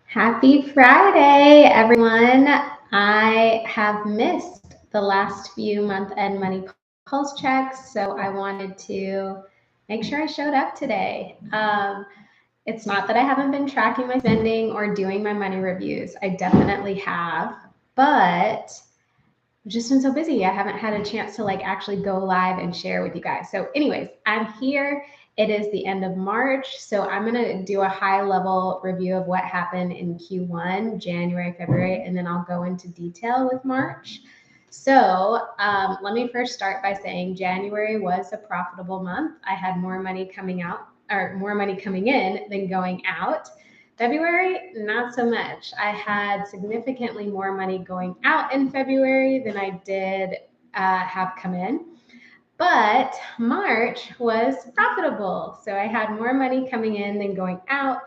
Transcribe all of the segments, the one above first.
Happy Friday, everyone. I have missed the last few month-end money pulse checks, so I wanted to make sure I showed up today. It's not that I haven't been tracking my spending or doing my money reviews. I definitely have, but I've just been so busy. I haven't had a chance to actually go live and share with you guys. So, anyways, I'm here. It is the end of March, so I'm gonna do a high level review of what happened in Q1, January, February, and then I'll go into detail with March. So let me first start by saying January was a profitable month. I had more money coming out or more money coming in than going out. February, not so much. I had significantly more money going out in February than I did have come in. But March was profitable. So I had more money coming in than going out.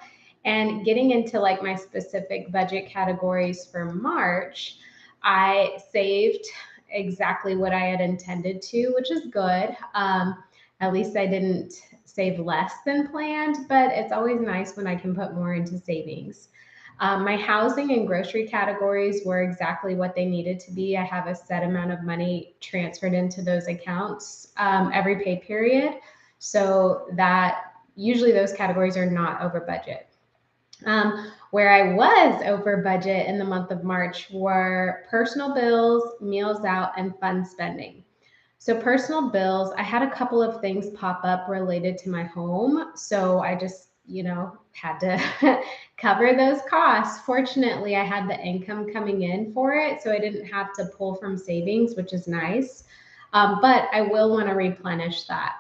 And getting into my specific budget categories for March, I saved exactly what I had intended to, which is good. At least I didn't save less than planned, but it's always nice when I can put more into savings. My housing and grocery categories were exactly what they needed to be. I have a set amount of money transferred into those accounts every pay period, so that usually those categories are not over budget. Where I was over budget in the month of March were personal bills, meals out, and fun spending. So personal bills, I had a couple of things pop up related to my home. So I just, had to cover those costs. Fortunately, I had the income coming in for it, so I didn't have to pull from savings, which is nice. But I will want to replenish that.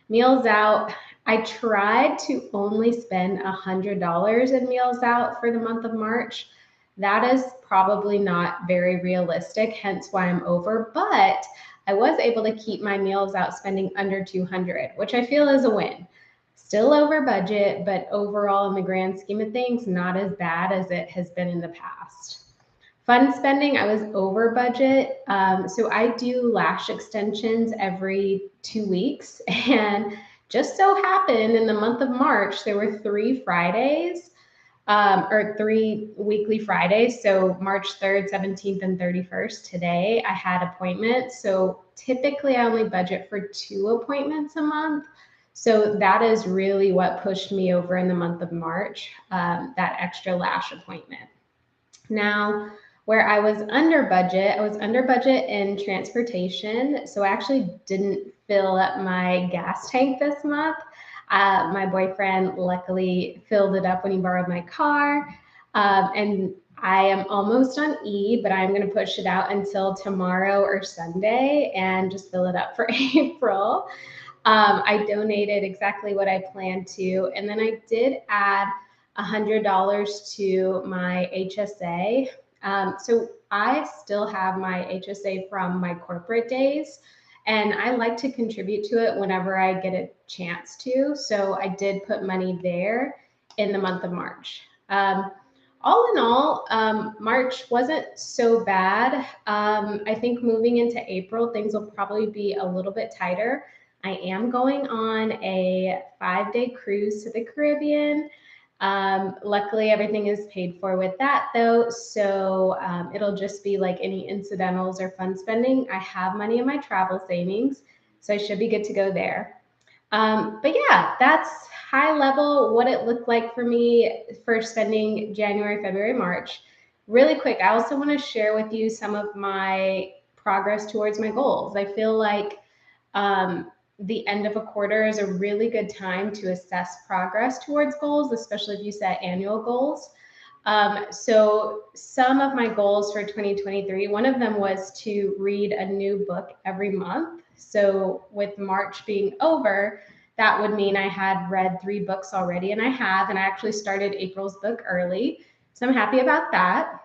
Meals out, I tried to only spend $100 in meals out for the month of March. That is probably not very realistic, hence why I'm over, but I was able to keep my meals out spending under 200, which I feel is a win. Still over budget, but overall in the grand scheme of things, not as bad as it has been in the past. Fun spending, I was over budget. So I do lash extensions every 2 weeks. And just so happened in the month of March, there were 3 Fridays or 3 weekly Fridays. So March 3rd, 17th, and 31st. Today I had appointments. So typically I only budget for 2 appointments a month. So that is really what pushed me over in the month of March, that extra lash appointment. Now, where I was under budget in transportation. So I actually didn't fill up my gas tank this month. My boyfriend luckily filled it up when he borrowed my car. And I am almost on E, but I'm going to push it out until tomorrow or Sunday and just fill it up for April. I donated exactly what I planned to. And then I did add $100 to my HSA. So I still have my HSA from my corporate days, and I like to contribute to it whenever I get a chance to. So I did put money there in the month of March. All in all, March wasn't so bad. I think moving into April, things will probably be a little bit tighter. I am going on a 5-day cruise to the Caribbean. Luckily, everything is paid for with that though. So it'll just be like any incidentals or fun spending. I have money in my travel savings, so I should be good to go there. But yeah, that's high level what it looked like for me for spending January, February, March. Really quick, I also want to share with you some of my progress towards my goals. I feel like the end of a quarter is a really good time to assess progress towards goals, especially if you set annual goals. So some of my goals for 2023, one of them was to read a new book every month. So with March being over, that would mean I had read 3 books already, and I have, and I actually started April's book early. So I'm happy about that.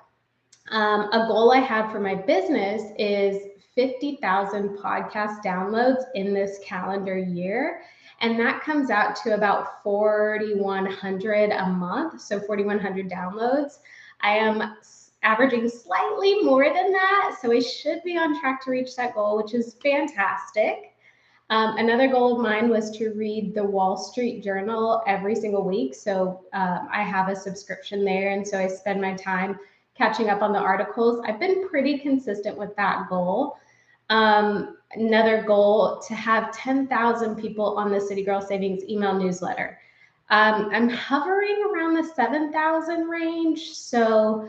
A goal I have for my business is 50,000 podcast downloads in this calendar year. And that comes out to about 4,100 a month. So 4,100 downloads. I am averaging slightly more than that. So I should be on track to reach that goal, which is fantastic. Another goal of mine was to read the Wall Street Journal every single week. So I have a subscription there, and so I spend my time catching up on the articles. I've been pretty consistent with that goal. Another goal, to have 10,000 people on the City Girl Savings email newsletter. I'm hovering around the 7,000 range. So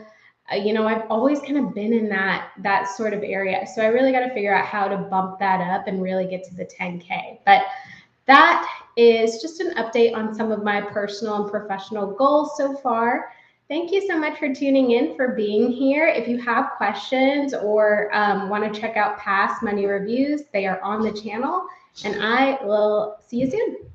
I've always kind of been in that sort of area. So I really got to figure out how to bump that up and really get to the 10K. But that is just an update on some of my personal and professional goals so far. Thank you so much for tuning in, for being here. If you have questions or want to check out past money reviews, they are on the channel, and I will see you soon.